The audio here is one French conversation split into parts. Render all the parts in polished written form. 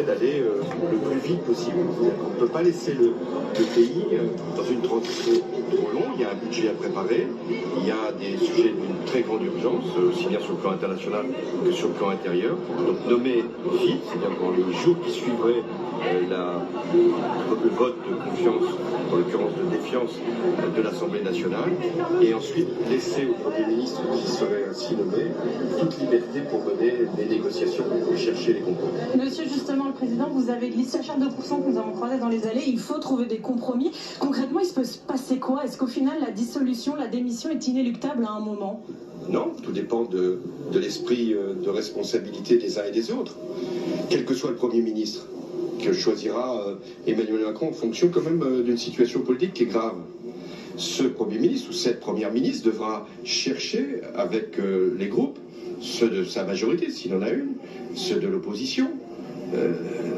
d'aller le plus vite possible. On ne peut pas laisser le pays dans une transition trop longue. Il y a un budget à préparer, il y a des sujets d'une très grande urgence, aussi bien sur le plan international que sur le plan intérieur. Donc nommer vite, c'est-à-dire dans les jours qui suivraient le vote de confiance, en l'occurrence de défiance de l'Assemblée nationale, et ensuite laisser au Premier ministre qui serait ainsi nommé toute liberté pour mener les négociations et chercher les compromis. Monsieur, justement, le Président, vous avez glissé à chaque 2% que nous avons croisé dans les allées. Il faut trouver des compromis. Concrètement, il peut se passer quoi? Est-ce qu'au final, la dissolution, la démission est inéluctable à un moment? Non, tout dépend de l'esprit de responsabilité des uns et des autres. Quel que soit le Premier ministre, que choisira Emmanuel Macron en fonction quand même d'une situation politique qui est grave. Ce Premier ministre ou cette Première ministre devra chercher avec les groupes, ceux de sa majorité s'il en a une, ceux de l'opposition,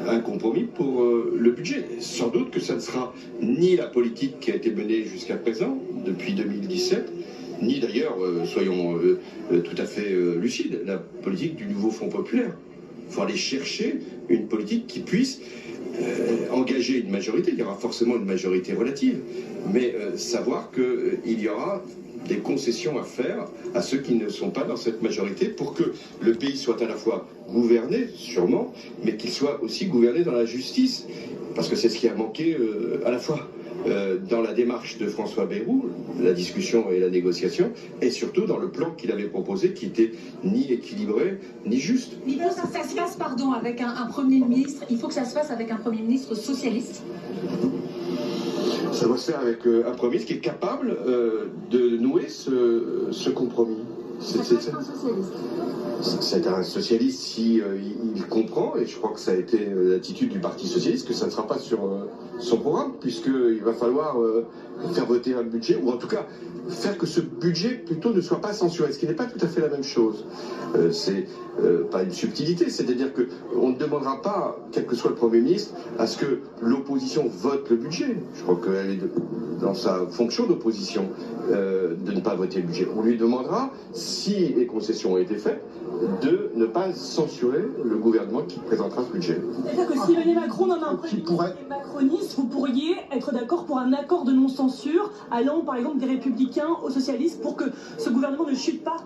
un compromis pour le budget. Sans doute que ça ne sera ni la politique qui a été menée jusqu'à présent, depuis 2017, ni d'ailleurs, soyons tout à fait lucides, la politique du nouveau Front populaire. Il faut aller chercher une politique qui puisse engager une majorité. Il y aura forcément une majorité relative, mais savoir qu'il y aura des concessions à faire à ceux qui ne sont pas dans cette majorité pour que le pays soit à la fois gouverné, sûrement, mais qu'il soit aussi gouverné dans la justice. Parce que c'est ce qui a manqué à la fois dans la démarche de François Bayrou, la discussion et la négociation, et surtout dans le plan qu'il avait proposé qui était ni équilibré ni juste. Il faut que ça se fasse, avec un Premier ministre, il faut que ça se fasse avec un Premier ministre socialiste. Ça doit se faire avec un Premier ministre qui est capable de nouer ce compromis. C'est un socialiste si il comprend, et je crois que ça a été l'attitude du Parti socialiste, que ça ne sera pas sur son programme, puisqu'il va falloir faire voter un budget, ou en tout cas faire que ce budget plutôt ne soit pas censuré, ce qui n'est pas tout à fait la même chose. C'est pas une subtilité, c'est-à-dire qu'on ne demandera pas, quel que soit le Premier ministre, à ce que l'opposition vote le budget. Je crois qu'elle est dans sa fonction d'opposition de ne pas voter le budget. On lui demandera, si les concessions ont été faites, de ne pas censurer le gouvernement qui présentera ce budget. C'est-à-dire que si Emmanuel Macron nomme un Premier ministre macroniste, vous pourriez être d'accord pour un accord de non-censure allant par exemple des Républicains aux socialistes pour que ce gouvernement ne chute pas?